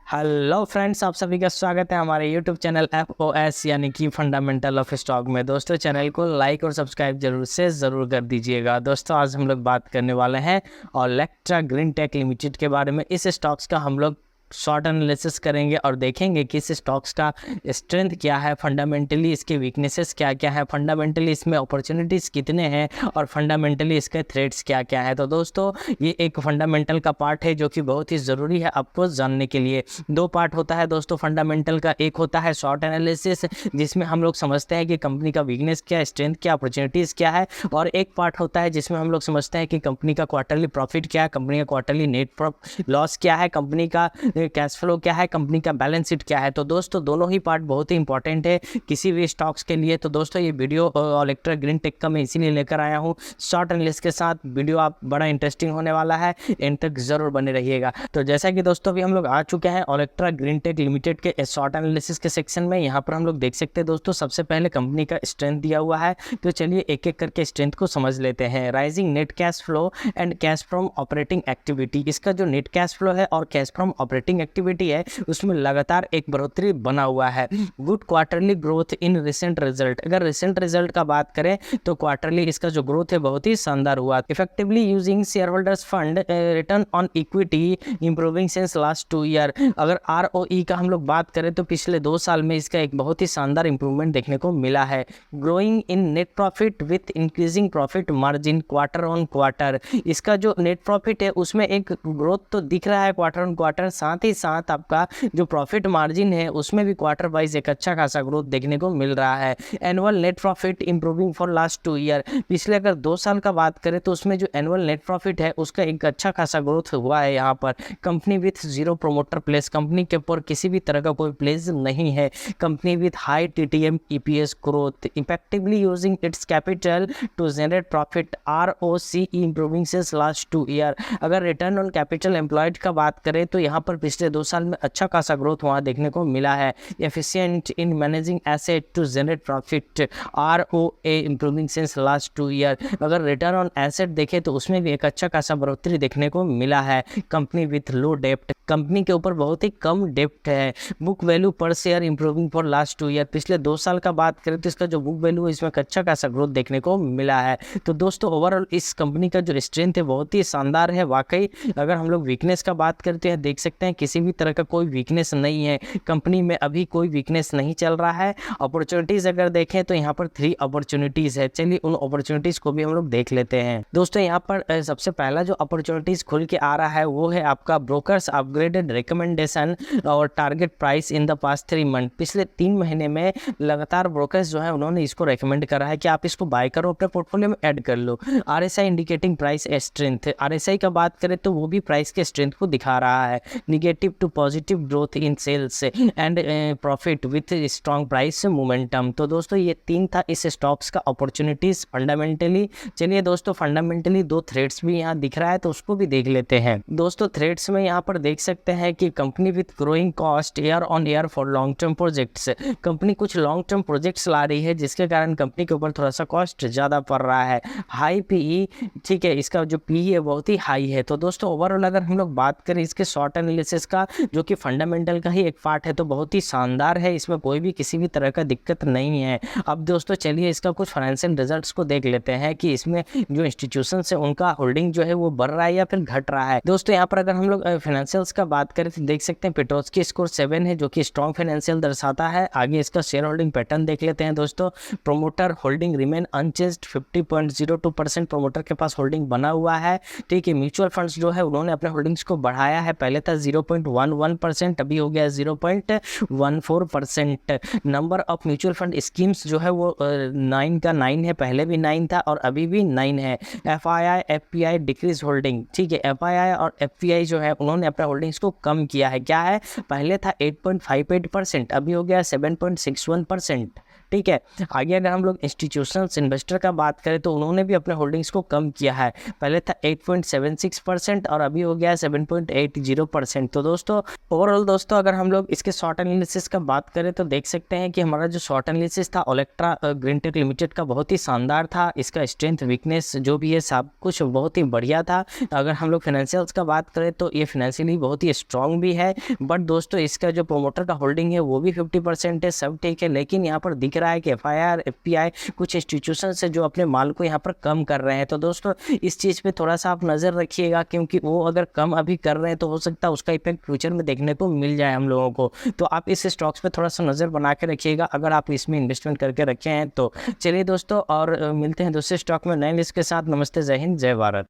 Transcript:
Hello friends, आप सभी का स्वागत है हमारे यूट्यूब चैनल FOS यानी कि फंडामेंटल ऑफ स्टॉक में। दोस्तों, चैनल को लाइक और सब्सक्राइब जरूर कर दीजिएगा। दोस्तों, आज हम लोग बात करने वाले हैं ओलेक्ट्रा ग्रीन टेक लिमिटेड के बारे में। इस स्टॉक्स का हम लोग शॉर्ट एनालिसिस करेंगे और देखेंगे कि इस स्टॉक्स का स्ट्रेंथ क्या है, फंडामेंटली इसके वीकनेसेस क्या क्या है, फंडामेंटली इसमें अपॉर्चुनिटीज़ कितने हैं और फंडामेंटली इसके थ्रेट्स क्या क्या है। तो दोस्तों, ये एक फंडामेंटल का पार्ट है जो कि बहुत ही ज़रूरी है आपको जानने के लिए। दो पार्ट होता है दोस्तों फंडामेंटल का। एक होता है शॉर्ट एनालिसिस, जिसमें हम लोग समझते हैं कि कंपनी का वीकनेस क्या, स्ट्रेंथ क्या, अपॉर्चुनिटीज़ क्या है। और एक पार्ट होता है जिसमें हम लोग समझते हैं कि कंपनी का क्वार्टरली प्रॉफिट क्या है, कंपनी का क्वार्टरली नेट लॉस क्या है, कंपनी का कैश फ्लो क्या है, कंपनी का बैलेंस शीट क्या है। तो दोस्तों, दोनों ही पार्ट बहुत ही इंपॉर्टेंट है किसी भी स्टॉक्स के लिए। तो दोस्तों, ये वीडियो ओलेक्ट्रा ग्रीन टेक का मैं इसीलिए लेकर आया हूँ शॉर्ट एनालिसिस के साथ। वीडियो आप बड़ा इंटरेस्टिंग होने वाला है, एंड तक जरूर बने रहिएगा। तो जैसा कि दोस्तों अभी हम लोग आ चुके हैं ओलेक्ट्रा ग्रीन टेक लिमिटेड के शॉर्ट एनालिसिस के सेक्शन में। यहाँ पर हम लोग देख सकते हैं दोस्तों, सबसे पहले कंपनी का स्ट्रेंथ दिया हुआ है। तो चलिए एक एक करके स्ट्रेंथ को समझ लेते हैं। Rising net cash flow and cash from operating activity. इसका जो नेट कैश फ्लो है और कैश फ्रॉम ऑपरेटिंग एक्टिविटी है उसमें लगातार एक बढ़ोतरी बना हुआ है। Good quarterly growth in recent result. अगर रिसेंट रिजल्ट का बात करें तो क्वार्टरली इसका जो ग्रोथ है बहुत ही शानदार हुआ। Effectively using share holders fund, return on equity improving since last 2 year. अगर ROE का हम लोग बात करें तो पिछले 2 साल में इसका एक बहुत ही शानदार इंप्रूवमेंट देखने को मिला है। Growing in net profit with increasing profit margin quarter on quarter. इसका जो नेट प्रॉफिट है उसमें एक ग्रोथ तो दिख रहा है क्वार्टर ऑन क्वार्टर, साथ ही साथ आपका जो प्रॉफिट मार्जिन है उसमें भी क्वार्टर वाइज एक अच्छा खासा ग्रोथ देखने को मिल रहा है। Annual net profit improving for last 2 year. पिछले अगर 2 साल का बात करें तो उसमें जो एनुअल नेट प्रॉफिट है उसका एक अच्छा खासा ग्रोथ हुआ है। यहाँ पर company with zero promoter place. Company के ऊपर किसी भी तरह का कोई प्लेस नहीं है। Company with high TTM EPS growth. Effectively using its capital to generate profit. ROCE improving since last 2 year. अगर रिटर्न ऑन कैपिटल एम्प्लॉयड का बात करें तो यहाँ पर पिछले 2 साल में अच्छा खासा ग्रोथ वहाँ देखने को मिला है। Efficient in managing asset to generate profit. ROA improving since last 2 year. अगर रिटर्न ऑन एसेट देखें तो उसमें भी एक अच्छा खासा बढ़ोतरी देखने को मिला है। कंपनी विथ लो डेप्ट। कंपनी के ऊपर बहुत ही कम डेप्ट है। Book value per share improving for last 2 year. पिछले 2 साल का बात करें तो इसका जो बुक वैल्यू है इसमें एक अच्छा खासा ग्रोथ देखने को मिला है। तो दोस्तों, ओवरऑल इस कंपनी का जो स्ट्रेंथ है बहुत ही शानदार है वाकई। अगर हम लोग वीकनेस का बात करते हैं, देख सकते हैं किसी भी तरह का कोई वीकनेस नहीं है कंपनी में, अभी कोई वीकनेस नहीं चल रहा है। अपॉर्चुनिटीज अगर देखें तो यहाँ पर 3 अपॉर्चुनिटीज है। चलिए उन अपॉर्चुनिटीज को भी हम लोग देख लेते हैं। दोस्तों, यहाँ पर सबसे पहला जो अपॉर्चुनिटीज खुल के आ रहा है वो है आपका ब्रोकर्स अपग्रेडेड रिकमेंडेशन और target price in the past 3 month. पिछले 3 महीने में लगातार ब्रोकर्स जो है उन्होंने इसको रिकमेंड करा है कि आप इसको बाय करो, अपने पोर्टफोलियो में ऐड कर लो। RSI indicating price strength. RSI का बात करें तो वो भी प्राइस के स्ट्रेंथ को दिखा रहा है। Negative to positive growth in sales and profit with strong price momentum. तो दोस्तों, ये 3 था इस स्टॉक्स का अपॉर्चुनिटीज फंडामेंटली। चलिए दोस्तों, फंडामेंटली 2 थ्रेड्स भी यहाँ दिख रहा है तो उसको भी देख लेते हैं। दोस्तों, थ्रेड्स में यहाँ पर देख सकते हैं कि company with growing cost year on year for long term projects. Company कुछ लॉन्ग टर्म प्रोजेक्ट्स ला रही है जिसके कारण कंपनी के ऊपर थोड़ा सा कॉस्ट ज़्यादा पड़ रहा है। हाई PE, ठीक है, इसका जो PE है बहुत ही हाई है। तो दोस्तों, ओवरऑल अगर हम लोग बात करें इसके शॉर्ट एनालिसिस का, जो कि फंडामेंटल का ही एक पार्ट है, तो बहुत ही शानदार है। इसमें कोई भी किसी भी तरह का दिक्कत नहीं है। अब दोस्तों, चलिए इसका कुछ फाइनेंशियल रिजल्ट्स को देख लेते हैं कि इसमें जो इंस्टीट्यूशन है उनका होल्डिंग जो है वो बढ़ रहा है या फिर घट रहा है। दोस्तों, यहाँ पर अगर हम लोग फाइनेंशियल्स का बात करें तो देख सकते हैं पेट्रोस्की स्कोर 7 है, जो कि स्ट्रॉन्ग फाइनेंशियल दर्शाता है। आगे इसका शेयर होल्डिंग पैटर्न देख लेते हैं दोस्तों। Promoter holding remain unchanged, 50.02% promoter के पास होल्डिंग बना हुआ है। ठीक है, म्यूचुअल फंड्स जो है उन्होंने अपने होल्डिंग्स को बढ़ाया है। पहले था 0.11%, अभी हो गया 0.14%। Number of mutual fund schemes जो है वो 9 का 9 है, पहले भी 9 था और अभी भी 9 है। FII FPI decrease holding. ठीक है, FII और FPI जो है उन्होंने अपने होल्डिंग्स को कम किया है। क्या है, पहले था 8.58%, अभी हो गया 7.61%। ठीक है। आगे अगर हम लोग इंस्टीट्यूशनल इन्वेस्टर का बात करें तो उन्होंने भी अपने होल्डिंग्स को कम किया है। पहले था 8.76% और अभी हो गया 7.80%। तो दोस्तों ओवरऑल दोस्तों अगर हम लोग इसके शॉर्ट एनालिसिस का बात करें तो देख सकते हैं कि हमारा जो शॉर्ट एनालिसिस था ओलेक्ट्रा ग्रीनटेक लिमिटेड का बहुत ही शानदार था। इसका स्ट्रेंथ वीकनेस जो भी है सब कुछ बहुत ही बढ़िया था। अगर हम लोग फाइनेंशियल्स का बात करें तो ये फाइनेंशियली बहुत ही स्ट्रांग भी है। बट दोस्तों इसका जो प्रोमोटर का होल्डिंग है वो भी 50% है, सब ठीक है। लेकिन यहाँ पर दिख रहा है कि FIR FPI कुछ इंस्टीट्यूशन से जो अपने माल को यहाँ पर कम कर रहे हैं। तो दोस्तों इस चीज़ पे थोड़ा सा आप नज़र रखिएगा, क्योंकि वो अगर कम अभी कर रहे हैं तो हो सकता है उसका इफेक्ट फ्यूचर में देखने को मिल जाए हम लोगों को। तो आप इस स्टॉक्स पे थोड़ा सा नज़र बना के रखिएगा अगर आप इसमें इन्वेस्टमेंट करके रखे हैं तो। चलिए दोस्तों और मिलते हैं दूसरे स्टॉक में नए लिस्ट के साथ। नमस्ते, जय हिंद, जय भारत।